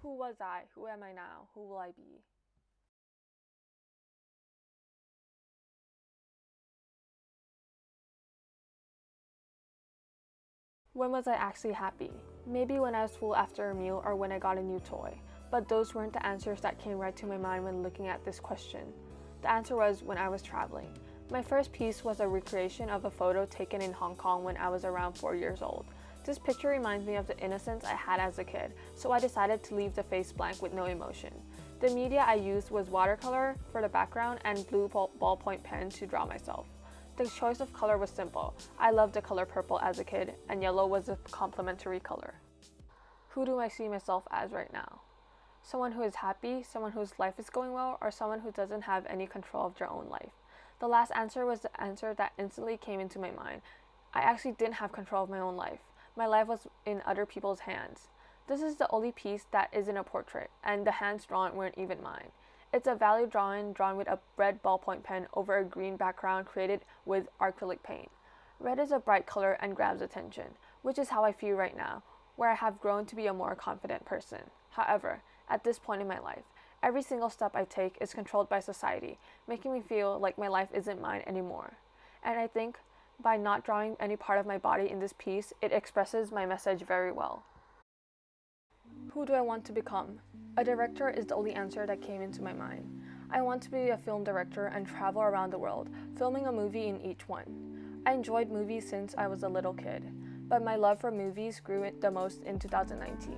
Who was I? Who am I now? Who will I be? When was I actually happy? Maybe when I was full after a meal or when I got a new toy. But those weren't the answers that came right to my mind when looking at this question. The answer was when I was traveling. My first piece was a recreation of a photo taken in Hong Kong when I was around 4 years old. This picture reminds me of the innocence I had as a kid, so I decided to leave the face blank with no emotion. The media I used was watercolor for the background and blue ballpoint pen to draw myself. The choice of color was simple. I loved the color purple as a kid, and yellow was a complementary color. Who do I see myself as right now? Someone who is happy, someone whose life is going well, or someone who doesn't have any control of their own life? The last answer was the answer that instantly came into my mind. I actually didn't have control of my own life. My life was in other people's hands. This is the only piece that isn't a portrait, and the hands drawn weren't even mine. It's a value drawing drawn with a red ballpoint pen over a green background created with acrylic paint. Red is a bright color and grabs attention, which is how I feel right now, where I have grown to be a more confident person. However, at this point in my life, every single step I take is controlled by society, making me feel like my life isn't mine anymore. And I think by not drawing any part of my body in this piece, it expresses my message very well. Who do I want to become? A director is the only answer that came into my mind. I want to be a film director and travel around the world, filming a movie in each one. I enjoyed movies since I was a little kid, but my love for movies grew the most in 2019.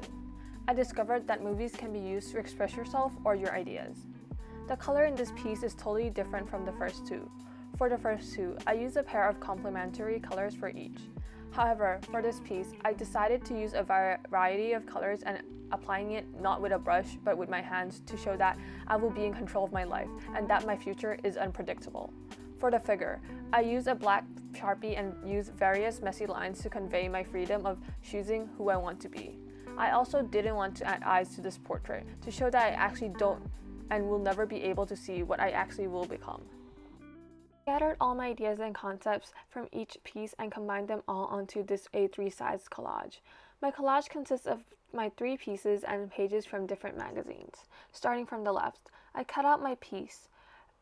I discovered that movies can be used to express yourself or your ideas. The color in this piece is totally different from the first two. For the first two, I used a pair of complementary colors for each. However, for this piece, I decided to use a variety of colors and applying it not with a brush but with my hands to show that I will be in control of my life and that my future is unpredictable. For the figure, I used a black Sharpie and used various messy lines to convey my freedom of choosing who I want to be. I also didn't want to add eyes to this portrait to show that I actually don't and will never be able to see what I actually will become. I gathered all my ideas and concepts from each piece and combined them all onto this A3 size collage. My collage consists of my 3 pieces and pages from different magazines. Starting from the left, I cut out my piece,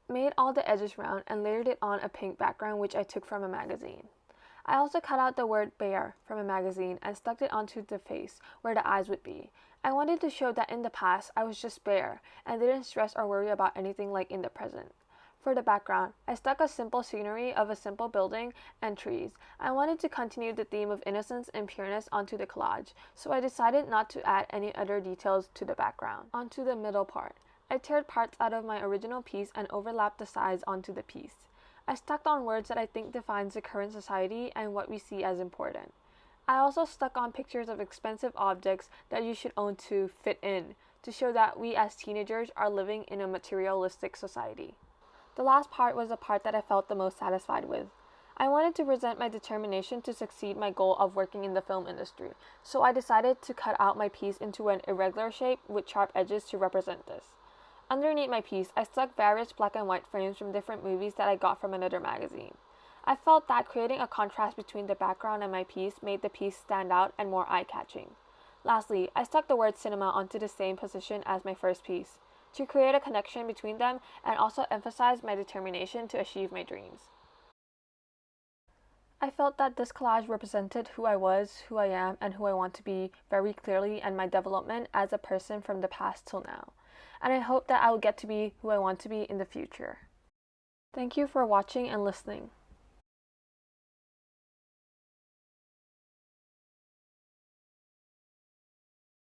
made all the edges round, and layered it on a pink background which I took from a magazine. I also cut out the word bear from a magazine and stuck it onto the face where the eyes would be. I wanted to show that in the past I was just Bear and didn't stress or worry about anything like in the present. For the background, I stuck a simple scenery of a simple building and trees. I wanted to continue the theme of innocence and pureness onto the collage, so I decided not to add any other details to the background. Onto the middle part, I teared parts out of my original piece and overlapped the sides onto the piece. I stuck on words that I think defines the current society and what we see as important. I also stuck on pictures of expensive objects that you should own to fit in, to show that we as teenagers are living in a materialistic society. The last part was the part that I felt the most satisfied with. I wanted to present my determination to succeed my goal of working in the film industry, so I decided to cut out my piece into an irregular shape with sharp edges to represent this. Underneath my piece, I stuck various black and white frames from different movies that I got from another magazine. I felt that creating a contrast between the background and my piece made the piece stand out and more eye-catching. Lastly, I stuck the word cinema onto the same position as my first piece, to create a connection between them and also emphasize my determination to achieve my dreams. I felt that this collage represented who I was, who I am, and who I want to be very clearly and my development as a person from the past till now. And I hope that I will get to be who I want to be in the future. Thank you for watching and listening.